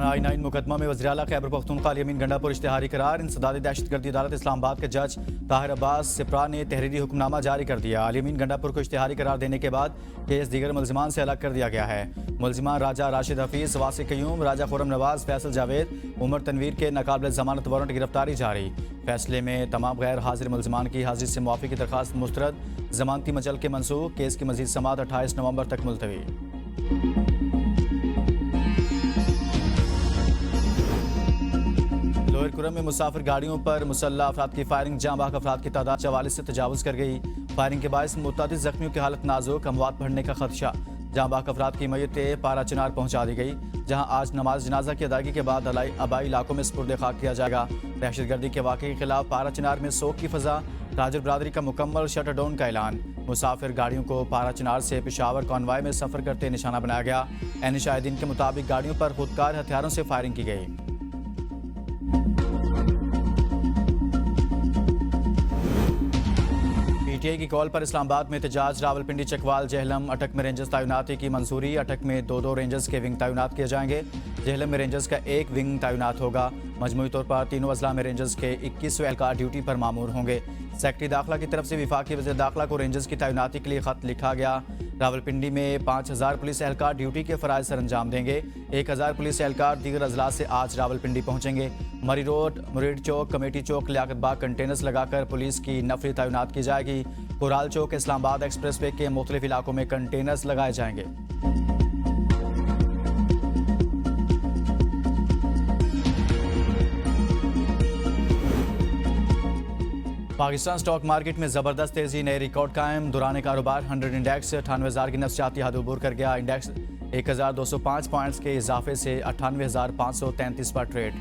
I-9 मुकदमा में वज़ीर आला खैबर पख्तूनख्वा अमीन गंडापुर इश्तिहारी करार। इंसदादी दहशतगर्दी अदालत इस्लामाबाद के जज ताहिर अब्बास सिप्रा ने तहरीरी हुक्मनामा जारी कर दिया। अमीन गंडापुर को इश्तिहारी करार देने के बाद केस दीगर मुलजिमान से अलग कर दिया गया है। मुलजिमान राजा राशिद हफीज, वासी कयूम, राजा खुरम नवाज, फैसल जावेद, उमर तनवीर के नाकाबिल जमानत वारंट गिरफ्तारी जारी। फैसले में तमाम गैर हाजिर मुलजिमान की हाजिरी से मुआफ़ी की दरखास्त मुस्तरद, जमानती मचल के मनसूख। केस की मजीद समाअत 28 नवंबर तक मुलतवी। लोअर कुरम में मुसाफिर गाड़ियों पर मुसल्लह अफराद की फायरिंग, जाँ बाहक अफराद की तादाद 44 से तजावुज़ कर गई। फायरिंग के बायस मुतअद्दिद जख्मियों की हालत नाजुक, अमवात बढ़ने का खदशा। जाँ बाहक अफराद की मैयतें पारा चिनार पहुँचा दी गई, जहाँ आज नमाज जनाजा की अदायगी के बाद आबाई इलाकों में सुपुर्द खाक किया जाएगा। दहशतगर्दी के वाक़े के खिलाफ पारा चिनार में सोग की फ़ज़ा, ताजर बरादरी का मुकम्मल शटर डाउन का ऐलान। मुसाफिर गाड़ियों को पारा चिनार से पेशावर कॉन्वाय में सफ़र करते निशाना बनाया गया। एन शाहिदीन के मुताबिक गाड़ियों पर खुदकार हथियारों से फायरिंग की गई। पीटीआई की कॉल पर इस्लामाबाद में एहतजाज, रावलपिंडी, चकवाल, जेहलम, अटक में रेंजर्स तैनाती की मंजूरी। अटक में 2-2 रेंजर्स के विंग तैनात किए जाएंगे। जेहलम में रेंजर्स का एक विंग तैनात होगा। मजमूई तौर पर तीनों अजला में रेंजर्स के 21 एहलकार ड्यूटी पर मामूर होंगे। सेक्रेटरी दाखिला की तरफ से विफाकी वज़ीर दाखिला को रेंजर्स की तैनाती के लिए खत लिखा गया। रावलपिंडी में 5000 पुलिस एहलकार ड्यूटी के फ़राइज़ सर अंजाम देंगे। 1000 पुलिस एहलकार दीगर अजला से आज रावलपिंडी पहुँचेंगे। मरी रोड, मुरीड चौक, कमेटी चौक, लियाकत बाग कंटेनर्स लगाकर पुलिस की नफरी तैनात की जाएगी। कुराल चौक, इस्लामाबाद एक्सप्रेस वे के मुख्तलिफ इलाकों में कंटेनर्स लगाए जाएंगे। पाकिस्तान स्टॉक मार्केट में ज़बरदस्त तेजी, नए रिकॉर्ड कायम। दौरान कारोबार 100 इंडेक्स 98,000 की नफ्सियाती हद अबूर कर गया। इंडेक्स 1205 पॉइंट्स के इजाफे से 98,533 पर ट्रेड।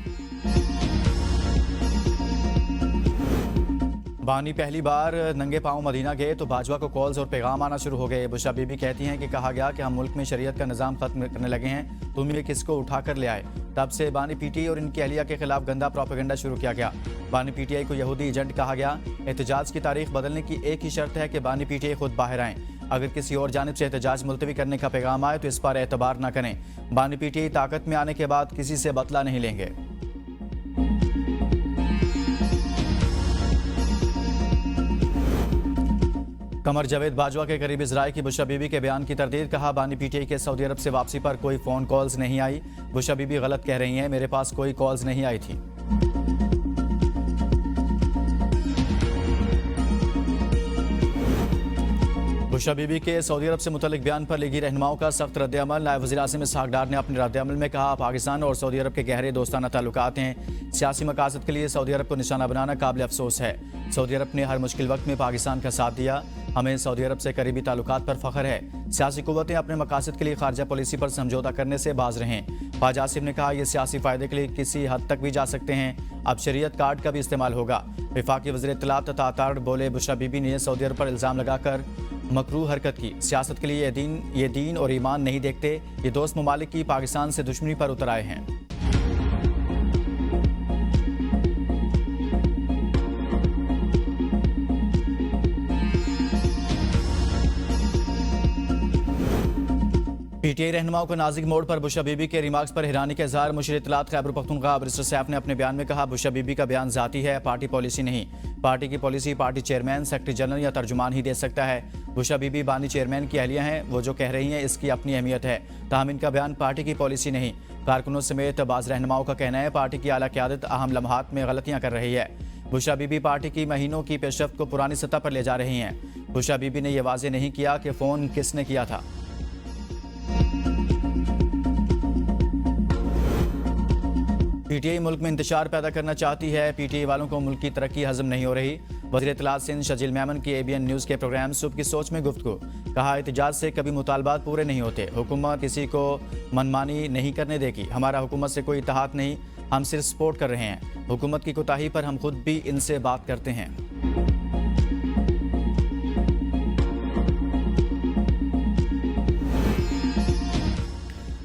बानी पहली बार नंगे पांव मदीना गए तो भाजपा को कॉल्स और पैगाम आना शुरू हो गए। बुशरा बीबी कहती हैं कि कहा गया कि हम मुल्क में शरीयत का निज़ाम खत्म करने लगे हैं, तुम ये किसको उठा कर ले आए। तब से बानी पीटीआई और इनकी अहलिया के खिलाफ गंदा प्रोपेगेंडा शुरू किया गया। बानी पीटीआई को यहूदी एजेंट कहा गया। एहतजाज की तारीख बदलने की एक ही शर्त है कि बानी पीटीआई खुद बाहर आएँ। अगर किसी और जानिब से एहतजाज मुलतवी करने का पैगाम आए तो इस पर एतबार न करें। बानी पीटीआई ताकत में आने के बाद किसी से बदला नहीं लेंगे। कमर जावेद बाजवा के करीबी ज़राए की बुशरा बीबी के बयान की तरदीद, कहा बानी पीटीआई के सऊदी अरब से वापसी पर कोई फ़ोन कॉल्स नहीं आई। बुशरा बीबी गलत कह रही हैं, मेरे पास कोई कॉल्स नहीं आई थी। बुशरा बीबी के सऊदी अरब से मुतल्लिक बयान पर लीगी रहनुमाओं का सख्त रद्द-ए-अमल। नायब वज़ीर-ए-आज़म इसहाक़ डार ने अपने रद्द-ए-अमल में कहा, पाकिस्तान और सऊदी अरब के गहरे दोस्ताना ताल्लुकात हैं। सियासी मकासद के लिए सऊदी अरब को निशाना बनाना काबिल अफसोस है। सऊदी अरब ने हर मुश्किल वक्त में पाकिस्तान का साथ दिया। हमें सऊदी अरब से करीबी ताल्लुकात पर फ़ख्र है। सियासी कुव्वतें अपने मकासद के लिए खारजा पॉलिसी पर समझौता करने से बाज रहें। ख्वाजा आसिफ ने कहा, यह सियासी फ़ायदे के लिए किसी हद तक भी जा सकते हैं। अब शरीयत कार्ड का भी इस्तेमाल होगा। वफाकी वज़ीर इत्तलात तथा अतार बोले, बुशरा बीबी ने सऊदी अरब पर इल्ज़ाम लगाकर मकरूह हरकत की। सियासत के लिए ये दीन और ईमान नहीं देखते। ये दोस्त ममालिक की पाकिस्तान से दुश्मनी पर उतर आए हैं। पीटीआई रहनुमाओं को नाजिक मोड़ पर बुशरा बीबी के रिमार्क्स पर हैरानी का इजहार। मुशीर इत्तलात खैबर पख्तूनख्वा बैरिस्टर सैफ ने अपने बयान में कहा, बुशरा बीबी का बयान ज़ाती है, पार्टी पॉलिसी नहीं। पार्टी की policy party chairman, secretary general या तर्जुमान ही दे सकता है। बुशरा बीबी बानी चेयरमैन की अहलिया हैं, वो जो कह रही हैं इसकी अपनी अहमियत है। ताहम इनका बयान पार्टी की पॉलिसी नहीं। कारकुनों समेत बाज़ रहनुमाओं का कहना है पार्टी की आला क़यादत अहम लम्हात में गलतियाँ कर रही है। बुशरा बीबी पार्टी की महीनों की पेशरफ्त को पुरानी सतह पर ले जा रही हैं। बुशरा बीबी ने यह वाज़ेह नहीं किया कि फ़ोन किसने किया था। पीटीआई मुल्क में इंतशार पैदा करना चाहती है। पीटीआई वालों को मुल्क की तरक्की हजम नहीं हो रही। वज़ीर इत्तलात सिंध शजील मेमन की ABN न्यूज़ के प्रोग्राम सुबह की सोच में गुफ्तगू, कहा, एहतजाज से कभी मुतालबात पूरे नहीं होते। हुकूमत किसी को मनमानी नहीं करने देगी। हमारा हुकूमत से कोई इत्तेहाद नहीं, हम सिर्फ सपोर्ट कर रहे हैं। हुकूमत की कोताही पर हम खुद भी इनसे बात करते हैं।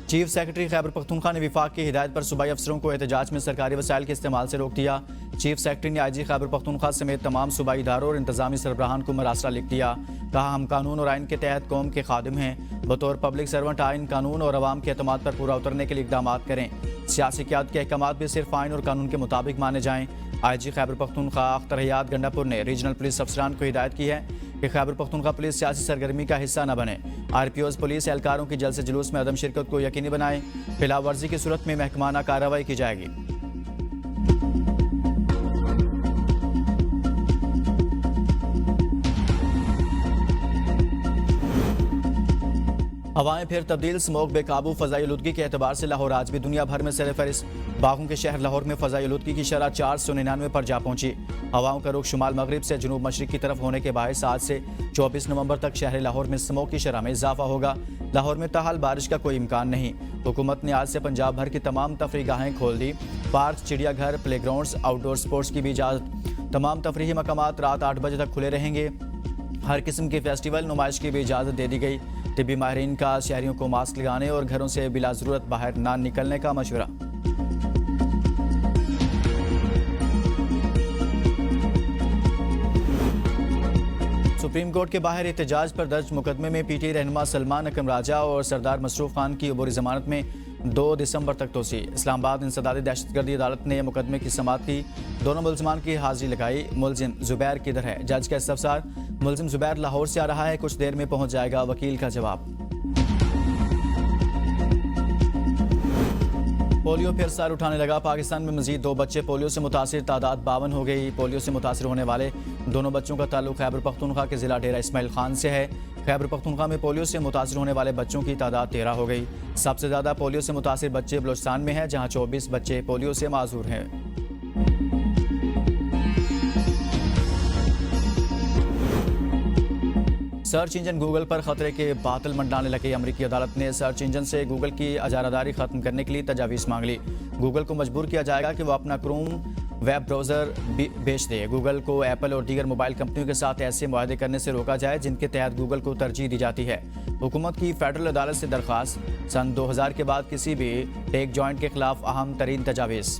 चीफ सेक्रेटरी खैबर पख्तूनख्वा ने विफाक की हिदायत पर सूबाई अफसरों को एहतजाज में सरकारी वसाइल के इस्तेमाल से रोक दिया। चीफ सेक्रेटरी ने IG खैबर पख्तूनख्वा समेत तमाम सूबाई इदारों और इंतजामी सरबराहान को मरासला लिख दिया। कहा, हम कानून और आइन के तहत कौम के खादिम हैं। बतौर पब्लिक सर्वेंट आइन, कानून और अवाम के एतमाद पर पूरा उतरने के लिए इक़दाम करें। सियासी क़यादत के अहकामात भी सिर्फ आइन और कानून के मुताबिक माने जाएँ। IG खैबर पख्तूनख्वा अख्तर हयात गंडापुर ने रीजनल पुलिस अफसरान को हिदायत की है कि खैबर पख्तूनख्वा पुलिस सियासी सरगर्मी का हिस्सा न बने। RPOs पुलिस एहलकारों की जलसे जुलूस में अदम शिरकत को यकीनी बनाएं। खिलाफ वर्जी की सूरत में महकमाना कार्रवाई की जाएगी। हवाएं फिर तब्दील, स्मोक बेकाबू, फ़ज़ाई आलूदगी के एतबार से लाहौर आज भी दुनिया भर में सर-ए-फ़हरिस्त। बागों के शहर लाहौर में फ़ज़ाई आलूदगी की शरह 499 पर जा पहुंची। हवाओं का रुख शुमाल मगरिब से जनूब मशरिक की तरफ होने के बायस आज से 24 नवंबर तक शहर लाहौर में स्मोक की शरह में इजाफा होगा। लाहौर में ताहाल बारिश का कोई इम्कान नहीं। हुकूमत ने आज से पंजाब भर की तमाम तफरीह गाहें खोल दी। पार्क, चिड़ियाघर, प्ले ग्राउंड्स, आउटडोर स्पोर्ट्स की भी इजाज़त। तमाम तफरीही मकामात रात 8 बजे तक खुले रहेंगे। हर किस्म की फेस्टिवल, नुमाइश की भी इजाज़त दे दी गई। तिब्बी माहिरीन का शहरियों को मास्क लगाने और घरों से बिला ज़रूरत बाहर ना निकलने का मशवरा। सुप्रीम कोर्ट के बाहर एहतजाज पर दर्ज मुकदमे में PTI रहनुमा सलमान अकरम राजा और सरदार मसरूफ खान की अबूरी जमानत में 2 दिसंबर तक तोसी। इस्लामाबाद इंसदादी दहशतगर्दी अदालत ने मुकदमे की समाअत की। दोनों मुलजमान की हाजिरी लगाई। मुलजिम जुबैर किधर है? जज का इस्तफसार। मुलजिम जुबैर लाहौर से आ रहा है, कुछ देर में पहुंच जाएगा। वकील का जवाब। पोलियो फिर सर उठाने लगा। पाकिस्तान में मजीद 2 बच्चे पोलियो से मुतासिर, तादाद 52 हो गई। पोलियो से मुतासिर होने वाले दोनों बच्चों का ताल्लुक खैबर पख्तूनख्वा के जिला डेरा इस्माइल खान से है। खैबर पख्तूनख्वा में पोलियो से मुतासिर होने वाले बच्चों की तादाद 13 हो गई। सबसे ज़्यादा पोलियो से मुतासिर बच्चे बलूचिस्तान में हैं, जहाँ 24 बच्चे पोलियो से माजूर हैं। सर्च इंजन गूगल पर खतरे के बादल मंडराने लगे। अमरीकी अदालत ने सर्च इंजन से गूगल की अजारादारी खत्म करने के लिए तजावीज़ मांग ली। गूगल को मजबूर किया जाएगा कि वह अपना क्रोम वेब ब्राउज़र बेच दे। गूगल को एप्पल और दीगर मोबाइल कंपनियों के साथ ऐसे मुआहदे करने से रोका जाए जिनके तहत गूगल को तरजीह दी जाती है। हुकूमत की फेडरल अदालत से दरख्वास्त। सन 2000 के बाद किसी भी टेक जॉइंट के खिलाफ अहम तरीन तजावीज़।